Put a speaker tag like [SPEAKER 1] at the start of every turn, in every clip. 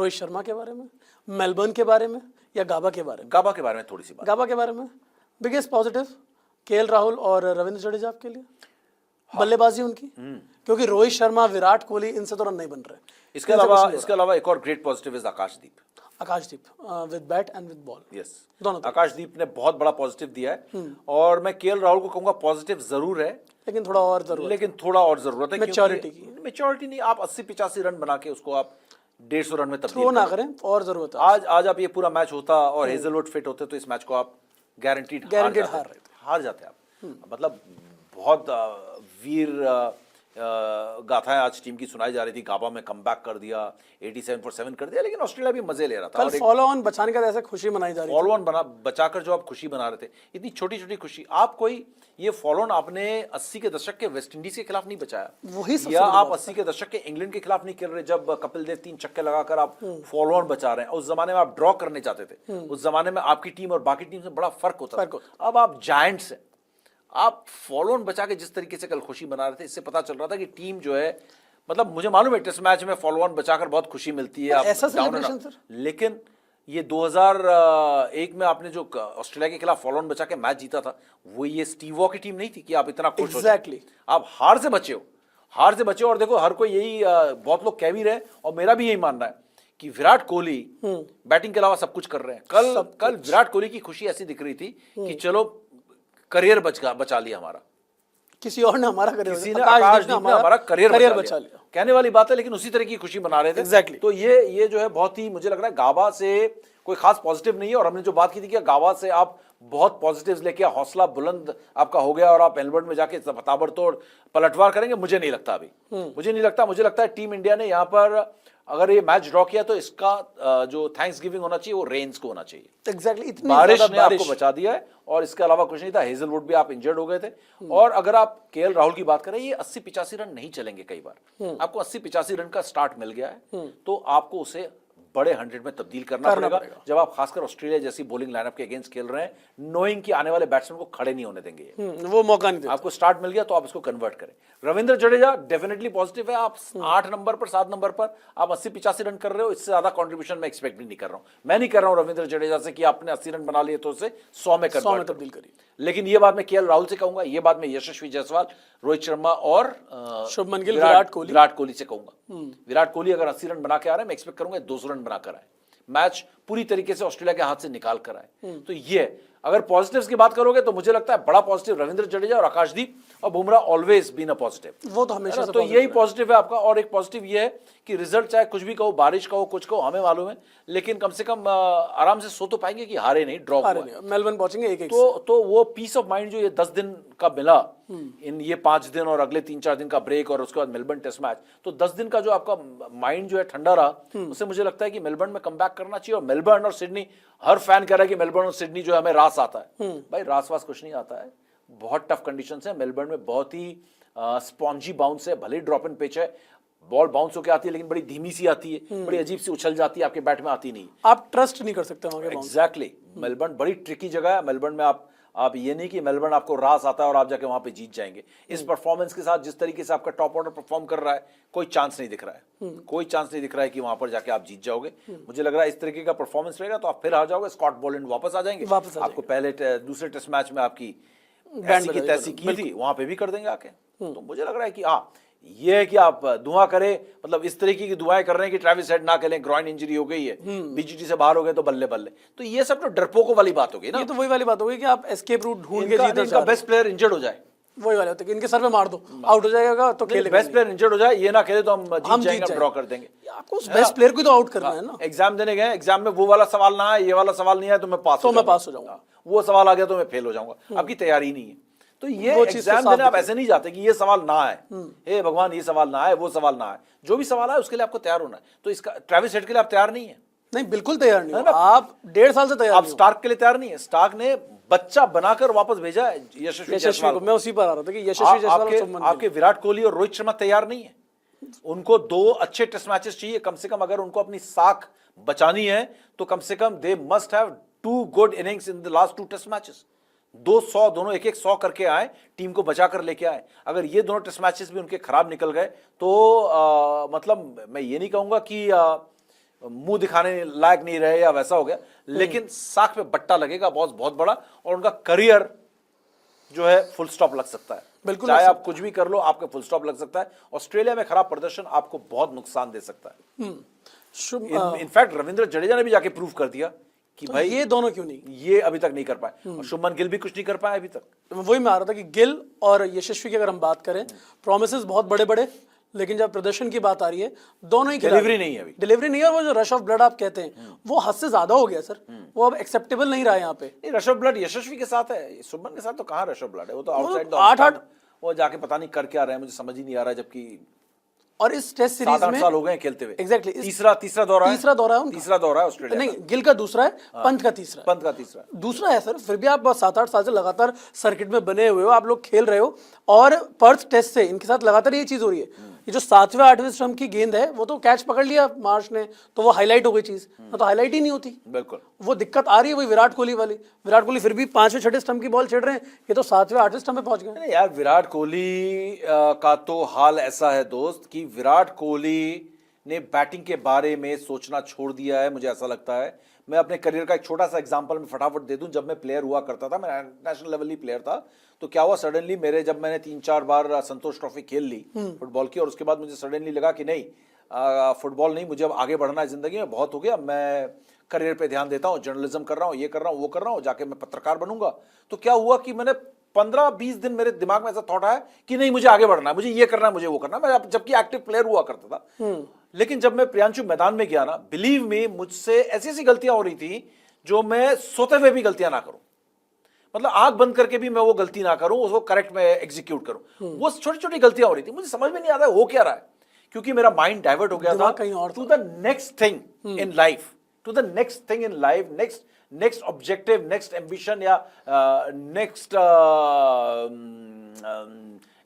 [SPEAKER 1] रोहित शर्मा के बारे में, मेलबर्न के बारे में, या गाबा के बारे में?
[SPEAKER 2] गाबा के बारे में थोड़ी सी बात।
[SPEAKER 1] गाबा के बारे में बिगेस्ट पॉजिटिव केएल राहुल और रविंद्र जडेजा आपके लिए, बल्लेबाजी उनकी, क्योंकि रोहित शर्मा, विराट कोहली, इनसे तो रन नहीं बन रहे।
[SPEAKER 2] इसके अलावा एक और great positive is Akashdeep
[SPEAKER 1] with bat and with ball.
[SPEAKER 2] Yes,
[SPEAKER 1] दोनों
[SPEAKER 2] आकाशदीप ने बहुत बड़ा पॉजिटिव दिया है। और मैं केएल राहुल को कहूंगा पॉजिटिव जरूर है,
[SPEAKER 1] लेकिन थोड़ा और जरूरत है,
[SPEAKER 2] मैच्योरिटी नहीं। आप 80-85 रन बना के उसको आप 150 रन में तब्दील
[SPEAKER 1] ना करें, और जरूरत है।
[SPEAKER 2] आज आप ये पूरा मैच होता और हेजलवुड फिट होते तो इस मैच को आप गारंटीड हार जाते आप। मतलब बहुत वीर गाथाएं आज टीम की सुनाई जा रही थी। गाबा में कमबैक कर दिया, 87 for 7 कर दिया, लेकिन ऑस्ट्रेलिया भी मजे ले रहा था।
[SPEAKER 1] कल फॉलो ऑन बचाने का ऐसे खुशी मनाई जा रही थी।
[SPEAKER 2] फॉलो ऑन बचाकर जो आप खुशी बना रहे थे, इतनी छोटी छोटी खुशी। आप कोई ये फॉलो ऑन आपने 80 के दशक के वेस्ट इंडीज के खिलाफ नहीं बचाया,
[SPEAKER 1] वही
[SPEAKER 2] या आप 80 के दशक के इंग्लैंड के खिलाफ नहीं खेल रहे जब कपिल देव 3 छक्के लगाकर आप फॉलो ऑन बचा रहे हैं। उस जमाने में आप ड्रॉ करने चाहते थे, उस जमाने में आपकी टीम और बाकी टीम से बड़ा फर्क होता था। अब आप जायंट्स हैं, आप फॉलो ऑन बचा के जिस तरीके से कल खुशी मना रहे थे, इससे पता चल रहा था कि टीम जो है, मतलब मुझे मालूम है टेस्ट मैच में फॉलो ऑन बचाकर बहुत खुशी मिलती है,
[SPEAKER 1] ऐसा सेलिब्रेशन सर।
[SPEAKER 2] लेकिन ये 2001 में आपने जो ऑस्ट्रेलिया के खिलाफ फॉलो ऑन बचा के मैच जीता था, वो ये स्टीव वॉ की टीम नहीं थी कि आप इतना खुश हो जाए। आप हार से बचे हो। और देखो हर कोई यही, बहुत लोग कह भी रहे, और मेरा भी यही मानना है कि विराट कोहली बैटिंग के अलावा सब कुछ कर रहे हैं। कल विराट कोहली की खुशी ऐसी दिख रही थी कि चलो करियर बचा लिया हमारा,
[SPEAKER 1] किसी और ने हमारा करियर,
[SPEAKER 2] किसी ने आकाशदीप ने हमारा करियर बचा लिया। कहने वाली बात है, लेकिन उसी तरह की खुशी मना रहे थे।
[SPEAKER 1] एग्जैक्टली।
[SPEAKER 2] तो ये जो है बहुत ही, मुझे लग रहा है गाबा से कोई खास पॉजिटिव नहीं है। और हमने जो बात की थी कि गाबा से आप बहुत पॉजिटिव्स लेके हौसला बुलंद आपका हो गया और आप मेलबर्न में जाके ताबड़तोड़ पलटवार करेंगे, मुझे नहीं लगता अभी। मुझे लगता है टीम इंडिया ने यहाँ पर अगर ये मैच ड्रॉ किया तो इसका जो थैंक्स गिविंग होना चाहिए वो रेंज को होना चाहिए।
[SPEAKER 1] एग्जैक्टली।
[SPEAKER 2] बारिश ने आपको बचा दिया है, और इसके अलावा कुछ नहीं था। हेजलवुड भी आप इंजर्ड हो गए थे। और अगर आप केएल राहुल की बात करें, ये 80-85 रन नहीं चलेंगे कई बार। आपको 80-85 रन का स्टार्ट मिल गया है, तो आपको उसे बड़े 100 में तब्दील करना पड़ेगा। जब आप खासकर ऑस्ट्रेलिया जैसी बॉलिंग लाइनअप के अगेंस्ट खेल रहे हैं, नोइंग कि आने वाले बैट्समैन को खड़े नहीं होने देंगे,
[SPEAKER 1] वो मौका नहीं देते।
[SPEAKER 2] आपको स्टार्ट मिल गया तो आप इसको कन्वर्ट करें। रविंद्र जडेजा डेफिनेटली पॉजिटिव है। आप 8 नंबर पर 7 नंबर पर आप 80-85 रन कर रहे हो, इससे ज्यादा कंट्रीब्यूशन मैं एक्सपेक्ट भी नहीं कर रहा हूं। मैं नहीं कर रहा हूं रविंद्र जडेजा से कि आपने 80 रन बना लिए तो उसे 100 में कन्वर्ट
[SPEAKER 1] तब्दील करिए।
[SPEAKER 2] लेकिन ये बात मैं केएल राहुल से कहूंगा, ये बात मैं यशस्वी जायसवाल, रोहित शर्मा और
[SPEAKER 1] शुभमन गिल,
[SPEAKER 2] विराट कोहली से कहूंगा। विराट कोहली अगर 80 रन बना के आ रहे हैं, मैं एक्सपेक्ट करूंगा 200 रन बनाकर आए, मैच पूरी तरीके से ऑस्ट्रेलिया के हाथ से निकाल कर आए। तो ये अगर पॉजिटिव्स की बात करोगे तो मुझे लगता है बड़ा पॉजिटिव रविंद्र जडेजा और आकाशदीप, और Bumrah always been a positive.
[SPEAKER 1] वो तो हमेशा
[SPEAKER 2] तो यही पॉजिटिव है आपका। और एक पॉजिटिव ये है कि रिजल्ट चाहे कुछ भी कहो, बारिश कहो, कुछ कहो, हमें मालूम है, लेकिन कम से कम आराम से सो तो पाएंगे कि हारे नहीं, ड्रॉप हुआ।
[SPEAKER 1] मेलबर्न पहुंचेंगे एक
[SPEAKER 2] तो वो पीस ऑफ माइंड जो ये 10 दिन का मिला, इन ये 5 दिन और अगले 3-4 दिन का ब्रेक और उसके बाद मेलबर्न टेस्ट मैच, तो 10 दिन का जो आपका माइंड जो है ठंडा रहा, उससे मुझे लगता है कि मेलबर्न में कमबैक करना चाहिए। और मेलबर्न और सिडनी, हर फैन कह रहा है कि मेलबर्न और सिडनी जो है हमें रास आता है। भाई रास वास कुछ नहीं आता है, बहुत टफ कंडीशंस है। मेलबर्न में बहुत ही स्पॉन्जी बाउंस है, भले ही ड्रॉप इन पिच है, बॉल बाउंस होकर आती है लेकिन बड़ी धीमी सी आती है, बड़ी अजीब सी उछल जाती है, आपके बैट में आती नहीं,
[SPEAKER 1] आप ट्रस्ट नहीं कर सकते वहां के।
[SPEAKER 2] एग्जैक्टली। मेलबर्न बड़ी ट्रिकी जगह है। मेलबर्न में आप ये नहीं कि मेलबर्न आपको रास आता है और आप जाके वहां पे जीत जाएंगे। इस परफॉर्मेंस के साथ जिस तरीके से आपका टॉप ऑर्डर परफॉर्म कर रहा है, कोई चांस नहीं दिख रहा है, कोई चांस नहीं दिख रहा है कि वहां पर जाके आप जीत जाओगे। मुझे लग रहा है इस तरीके का परफॉर्मेंस रहेगा तो आप फिर हार जाओगे, स्कॉट बोलैंड वापस आ जाएंगे, आपको पहले दूसरे टेस्ट मैच में आपकी ऐसी की तैसी की थी, वहां पे भी कर देंगे आके। तो मुझे लग रहा है कि हाँ, ये है कि आप दुआ करें, मतलब इस तरीके की दुआएं कर रहे हैं कि ट्रेविस हेड ना खेलें, ग्रॉइन इंजरी हो गई है, बीजीटी से बाहर हो गए तो बल्ले बल्ले। तो ये सब तो डरपोकों वाली बात होगी ना।
[SPEAKER 1] ये तो वही वाली बात होगी कि आप एस्केप रूट ढूंढ के जीते।
[SPEAKER 2] इनका बेस्ट प्लेयर इंजर्ड हो जाए,
[SPEAKER 1] वही वाले होते हैं कि इनके सर पे मार दो, आउट हो जाएगा तो खेलेगा।
[SPEAKER 2] बेस्ट प्लेयर इंजर्ड हो जाए, ये ना खेले तो हम जीत जाएंगे, ड्रॉ कर देंगे।
[SPEAKER 1] आपको उस बेस्ट प्लेयर को तो आउट करना है ना।
[SPEAKER 2] एग्जाम देने गए, एग्जाम में वो वाला सवाल ना आए, ये वाला सवाल नहीं आया तो मैं पास हो जाऊंगा, वो सवाल आ गया तो मैं फेल हो जाऊंगा। आपकी तैयारी नहीं है, तो ये एग्जाम देने आप ऐसे नहीं जाते कि ये सवाल ना आए, हे भगवान ये सवाल ना आए, वो सवाल ना आए। जो भी सवाल आए उसके लिए आपको तैयार होना है। तो इसका ट्रेविस हेड के लिए आप तैयार नहीं है?
[SPEAKER 1] नहीं, बिल्कुल तैयार नहीं। आप 1.5 साल से तैयार।
[SPEAKER 2] आप स्टार्क के लिए तैयार नहीं है? स्टार्क ने बच्चा बनाकर वापस भेजा है यशस्वी जायसवाल को।
[SPEAKER 1] मैं उसी पर आ रहा था कि यशस्वी जायसवाल,
[SPEAKER 2] आपके विराट कोहली और रोहित शर्मा तैयार नहीं है। उनको 2 अच्छे टेस्ट मैचेस चाहिए कम से कम। अगर उनको अपनी साख बचानी है तो कम से कम they must have 2 good innings in the last 2 test matches. 200 दोनों एक 100 करके आए, टीम को बचा कर लेके आए। अगर ये दोनों टेस्ट मैचेस भी उनके खराब निकल गए तो मतलब मैं ये नहीं कहूंगा कि मुंह दिखाने लायक नहीं रहे या वैसा हो गया, लेकिन साख पे बट्टा लगेगा बहुत बहुत बड़ा, और उनका करियर जो है फुल स्टॉप लग सकता है।
[SPEAKER 1] बिल्कुल
[SPEAKER 2] चाहे आप कुछ भी कर लो, आपका फुल स्टॉप लग सकता है। ऑस्ट्रेलिया में खराब प्रदर्शन आपको बहुत नुकसान दे सकता है। इनफैक्ट रविंद्र जडेजा ने भी जाके प्रूव कर दिया कि
[SPEAKER 1] तो
[SPEAKER 2] भाई
[SPEAKER 1] ये दोनों क्यों नहीं,
[SPEAKER 2] ये अभी तक नहीं कर पाए, और शुभमन गिल भी कुछ नहीं कर पाए अभी तक।
[SPEAKER 1] वही मैं आ रहा था कि गिल और यशस्वी की अगर हम बात करें, प्रोमिसेस बहुत बड़े बड़े, लेकिन जब प्रदर्शन की बात आ रही है, दोनों ही
[SPEAKER 2] डिलीवरी नहीं है अभी।
[SPEAKER 1] डिलीवरी नहीं है, और वो जो रश ऑफ ब्लड आप कहते हैं वो हद से ज्यादा हो गया सर, वो अब एक्सेप्टेबल नहीं रहा यहाँ पे।
[SPEAKER 2] नहीं, रश ऑफ ब्लड यशस्वी के साथ है, शुभमन के साथ तो कहाँ रश ऑफ ब्लड है, वो तो आउटसाइड द
[SPEAKER 1] 8-8
[SPEAKER 2] वो जाके पता नहीं कर क्या रहे हैं, मुझे समझ ही नहीं आ रहा है, जबकि
[SPEAKER 1] और इस टेस्ट सीरीज
[SPEAKER 2] 7-8
[SPEAKER 1] में
[SPEAKER 2] साल हो गए खेलते हुए।
[SPEAKER 1] एग्जैक्टली
[SPEAKER 2] तीसरा दौरा है,
[SPEAKER 1] तीसरा दौरा है उनका।
[SPEAKER 2] तीसरा दौरा है ऑस्ट्रेलिया
[SPEAKER 1] नहीं, गिल का दूसरा है, पंत का तीसरा है।
[SPEAKER 2] पंत का तीसरा।
[SPEAKER 1] दूसरा है सर, फिर भी आप 7-8 साल से लगातार सर्किट में बने हुए हो, आप लोग खेल रहे हो, और पर्थ टेस्ट से इनके साथ लगातार ये चीज हो रही है। ये जो 7वें 8वें स्टंप की गेंद है, वो तो कैच पकड़ लिया मार्श ने, तो वो हाईलाइट हो गई चीज, ना तो हाईलाइट ही नहीं होती।
[SPEAKER 2] बिल्कुल
[SPEAKER 1] वो दिक्कत आ रही है वही विराट कोहली वाली। विराट कोहली फिर भी 5वें 6वें स्टंप की बॉल छेड़ रहे हैं, ये तो 7वें 8वें स्टंप पे पहुंच गए।
[SPEAKER 2] नहीं यार, विराट कोहली का तो हाल ऐसा है दोस्त कि विराट कोहली ने बैटिंग के बारे में सोचना छोड़ दिया है, मुझे ऐसा लगता है। मैं अपने करियर का एक छोटा सा एग्जांपल में फटाफट दे दूं। जब मैं प्लेयर हुआ करता था, मैं नेशनल लेवल ही प्लेयर था, तो क्या हुआ सडनली जब मैंने 3-4 बार संतोष ट्रॉफी खेल ली फुटबॉल की, और उसके बाद मुझे सडनली लगा कि नहीं, फुटबॉल नहीं, मुझे अब आगे बढ़ना है जिंदगी में, बहुत हो गया, मैं करियर पे ध्यान देता हूँ, जर्नलिज्म कर रहा हूँ, ये कर रहा हूँ, वो कर रहा हूँ, जाके मैं पत्रकार बनूंगा। तो क्या हुआ कि मैंने 15-20 दिन मेरे दिमाग में ऐसा थॉट आया कि नहीं, मुझे आगे बढ़ना है, मुझे ये करना है, मुझे वो करना है। मैं जबकि एक्टिव प्लेयर हुआ करता था, लेकिन जब मैं प्रियांशु मैदान में गया ना, बिलीव मी, मुझसे ऐसी ऐसी गलतियां हो रही थी जो मैं सोते हुए भी गलतियां ना करूं, मतलब आंख बंद करके भी मैं वो गलती ना करूं, उसको करेक्ट में एग्जीक्यूट करूं। वो छोटी छोटी गलतियां हो रही थी, मुझे समझ में नहीं आता हो क्या रहा है, क्योंकि मेरा माइंड डाइवर्ट हो गया था
[SPEAKER 1] कहीं और
[SPEAKER 2] to the next thing in life, to the next thing in life, next objective, next ambition, या नेक्स्ट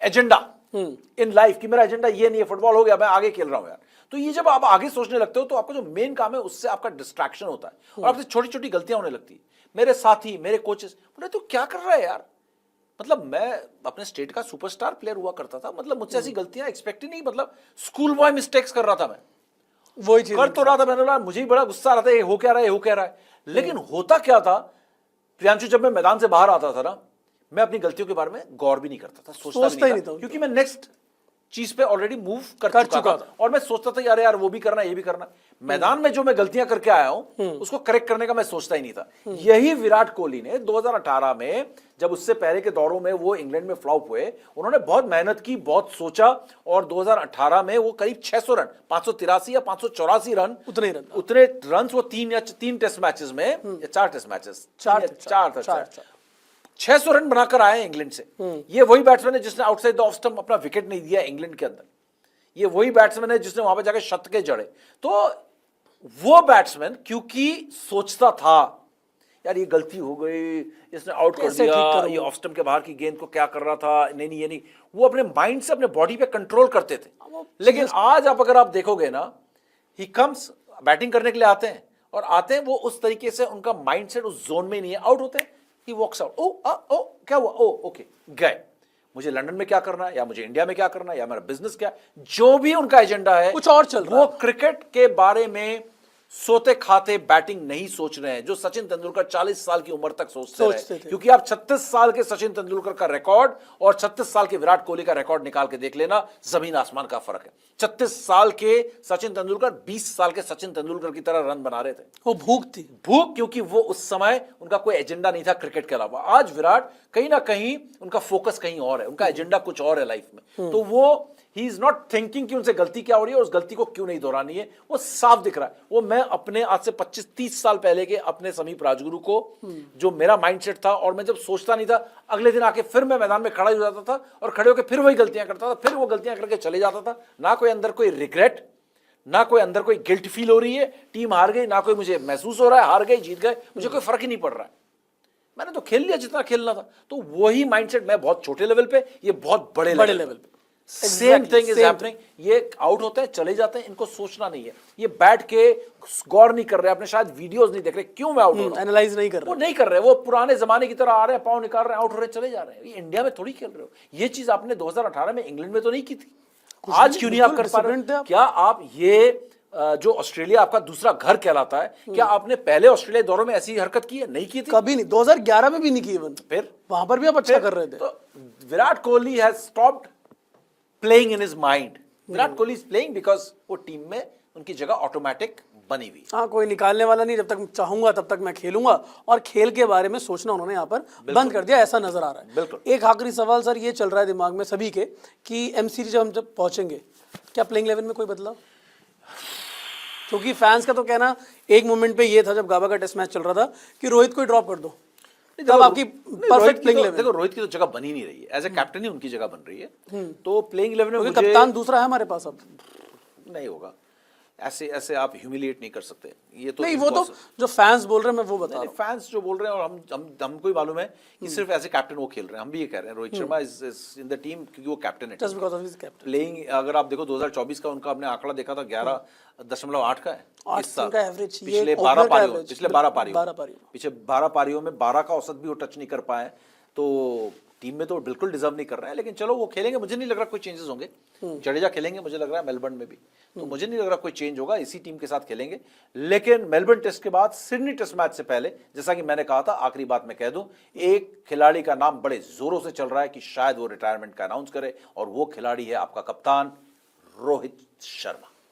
[SPEAKER 2] एजेंडा इन लाइफ। कि मेरा एजेंडा ये नहीं है, फुटबॉल हो गया, मैं आगे खेल रहा हूं यार। तो ये जब आप आगे सोचने लगते हो, तो आपका जो मेन काम है उससे आपका डिस्ट्रैक्शन होता है, और आपसे छोटी छोटी गलतियां होने लगती है। मेरे साथी, मेरे कोचेस बोले तू क्या कर रहा है यार, मतलब मैं अपने स्टेट का सुपरस्टार प्लेयर हुआ करता था, मतलब मुझसे ऐसी गलतियां एक्सपेक्ट ही नहीं, मतलब स्कूल बॉय मिस्टेक्स कर रहा था मैं,
[SPEAKER 1] वही चीज
[SPEAKER 2] कर तो रहा था। मैंने बोला मुझे ही बड़ा गुस्सा आ रहा था, ये हो क्या रहा है, ये हो क्या रहा है। लेकिन होता क्या था प्रियांशु, जब मैं मैदान से बाहर आता था ना, मैं अपनी गलतियों के बारे में गौर भी नहीं करता था, सोचता ही नहीं था, क्योंकि मैं नेक्स्ट चीज पे ऑलरेडी मूव कर चुका था, और मैं सोचता था यार यार वो भी करना, ये भी करना। मैदान में जो मैं गलतियां करके आया हूं उसको करेक्ट करने का मैं सोचता ही नहीं था। यही विराट कोहली ने 2018 में, जब उससे पहले के दौरों में वो इंग्लैंड में फ्लॉप हुए, उन्होंने बहुत मेहनत की, बहुत सोचा, और 2018 में वो करीब 600 रन, 583 या 584 रन, उतने रन वो तीन टेस्ट मैचेस में, या 4 टेस्ट मैचेस, 600 रन बनाकर आए इंग्लैंड से। ये वही बैट्समैन है जिसने आउटसाइड द ऑफ स्टंप अपना विकेट नहीं दिया इंग्लैंड के अंदर। ये वही बैट्समैन है जिसने वहां पे जाकर शतके जड़े। तो वो बैट्समैन क्योंकि सोचता था यार ये गलती हो गई, इसने आउट कर दिया, ये ऑफ स्टंप के बाहर की गेंद को क्या कर रहा था, नहीं ये नहीं, वो अपने माइंड से अपने बॉडी पे कंट्रोल करते थे। लेकिन आज अगर आप देखोगे ना, ही कम्स, बैटिंग करने के लिए आते हैं, और आते हैं वो उस तरीके से, उनका माइंडसेट उस जोन में नहीं है, आउट होते हैं, he walks out, ओ क्या हुआ, ओ ओके गए, मुझे लंदन में क्या करना है, या मुझे इंडिया में क्या करना है, या मेरा बिजनेस क्या, जो भी उनका एजेंडा है
[SPEAKER 1] कुछ और चल रहा है।
[SPEAKER 2] वो क्रिकेट के बारे में सोते खाते बैटिंग नहीं सोच रहे हैं, जो सचिन तेंदुलकर 40 साल की उम्र तक सोचते रहे। क्योंकि आप 36 साल के सचिन तेंदुलकर का रिकॉर्ड और 36 साल के विराट कोहली का रिकॉर्ड निकाल के देख लेना, जमीन आसमान का फर्क है। 36 साल के सचिन तेंदुलकर 20 साल के सचिन तेंदुलकर की तरह रन बना रहे थे।
[SPEAKER 1] वो भूख थी,
[SPEAKER 2] क्योंकि वो उस समय उनका कोई एजेंडा नहीं था क्रिकेट के अलावा। आज विराट कहीं ना कहीं उनका फोकस कहीं और है, उनका एजेंडा कुछ और है लाइफ में। तो वो ही इज नॉट थिंकिंग कि उनसे गलती क्या हो रही है और उस गलती को क्यों नहीं दोहरानी है, वो साफ दिख रहा है। वो मैं अपने आज से 25-30 साल पहले के अपने समीप राजगुरु को, जो मेरा माइंडसेट था, और मैं जब सोचता नहीं था, अगले दिन आके फिर मैं मैदान में खड़ा हो जाता था, और खड़े होकर फिर वही गलतियां करता था, फिर वो गलतियां करके चले जाता था। ना कोई अंदर कोई रिग्रेट, ना कोई अंदर कोई गिल्ट फील हो रही है, टीम हार गई, ना कोई मुझे महसूस हो रहा है हार गई जीत गए, मुझे कोई फर्क ही नहीं पड़ रहा है, मैंने तो खेल लिया जितना खेलना था। तो वही माइंडसेट, मैं बहुत छोटे लेवल पे, ये बहुत बड़े लेवल पे, सेम थिंग इज हैपनिंग। ये आउट होते हैं, चले जाते हैं, इनको सोचना नहीं है, ये बैठ के गौर नहीं कर रहे, अपने शायद वीडियोस नहीं देख रहे, क्यों मैं आउट हो रहा हूं,
[SPEAKER 1] एनालाइज नहीं कर रहे,
[SPEAKER 2] वो नहीं कर रहे, वो पुराने जमाने की तरह आ रहे हैं, पांव निकाल रहे हैं, आउट हो रहे, चले जा रहे हैं। ये इंडिया में थोड़ी खेल रहे हो, ये चीज आपने 2018 में इंग्लैंड में तो नहीं की थी, आज क्यों नहीं आप कर पा रहे? क्या आप ये जो ऑस्ट्रेलिया आपका दूसरा घर कहलाता है, क्या आपने पहले ऑस्ट्रेलिया दौरों में ऐसी हरकत की है? नहीं की थी
[SPEAKER 1] कभी नहीं, 2011 में भी नहीं की इवन,
[SPEAKER 2] फिर
[SPEAKER 1] वहां पर भी आप अच्छा कर रहे थे।
[SPEAKER 2] तो Virat Kohli has stopped playing in his mind. Virat Kohli is playing because वो टीम में उनकी जगह ऑटोमेटिक बनी हुई।
[SPEAKER 1] हाँ, कोई निकालने वाला नहीं, जब तक चाहूंगा तब तक मैं खेलूंगा, और खेल के बारे में सोचना उन्होंने यहाँ पर बंद कर दिया, ऐसा नजर आ रहा है।
[SPEAKER 2] बिल्कुल।
[SPEAKER 1] एक आखिरी सवाल सर, ये चल रहा है दिमाग में सभी के कि एम सीरीज जब पहुंचेंगे, क्या प्लेइंग 11 में कोई बदलाव? क्योंकि फैंस का तो कहना एक मोमेंट पे ये था जब गाबा का टेस्ट मैच चल रहा था कि रोहित को ड्रॉप कर दो, तब आपकी परफेक्ट प्लेइंग 11।
[SPEAKER 2] देखो रोहित की तो जगह बनी नहीं रही है, एज ए कैप्टन ही उनकी जगह बन रही है, तो प्लेइंग 11 में मुझे
[SPEAKER 1] कप्तान दूसरा है हमारे पास अब।
[SPEAKER 2] नहीं होगा, ऐसे ऐसे आप ह्यूमिलिएट नहीं कर सकते। ये तो
[SPEAKER 1] नहीं, वो तो जो फैंस बोल रहे हैं मैं वो बता रहा हूं।
[SPEAKER 2] फैंस जो बोल रहे हैं, और हमको ही मालूम है कि सिर्फ एज ए कैप्टन वो खेल रहे हैं, हम भी ये कह रहे हैं Rohit Sharma is in the team क्योंकि वो कैप्टन है।
[SPEAKER 1] Just because of his captain
[SPEAKER 2] playing अगर आप देखो 2024 का उनका हमने आंकड़ा देखा था 11.8 का है इस साल,
[SPEAKER 1] एवरेज
[SPEAKER 2] पिछले 12 पारियों पिछले 12
[SPEAKER 1] पारियों
[SPEAKER 2] पीछे 12 पारियों में 12 का औसत भी वो टच नहीं कर पाए, तो टीम में तो बिल्कुल डिजर्व नहीं कर रहे हैं। लेकिन चलो वो खेलेंगे, मुझे नहीं लग रहा कोई चेंजेस होंगे। जडेजा खेलेंगे मुझे लग रहा है मेलबर्न में भी, तो मुझे नहीं लग रहा कोई चेंज होगा, इसी टीम के साथ खेलेंगे। लेकिन मेलबर्न टेस्ट के बाद सिडनी टेस्ट मैच से पहले, जैसा कि मैंने कहा था, आखिरी बात मैं कह दूं, एक खिलाड़ी का नाम बड़े जोरों से चल रहा है कि शायद वो रिटायरमेंट का अनाउंस करे, और वो खिलाड़ी है आपका कप्तान रोहित शर्मा।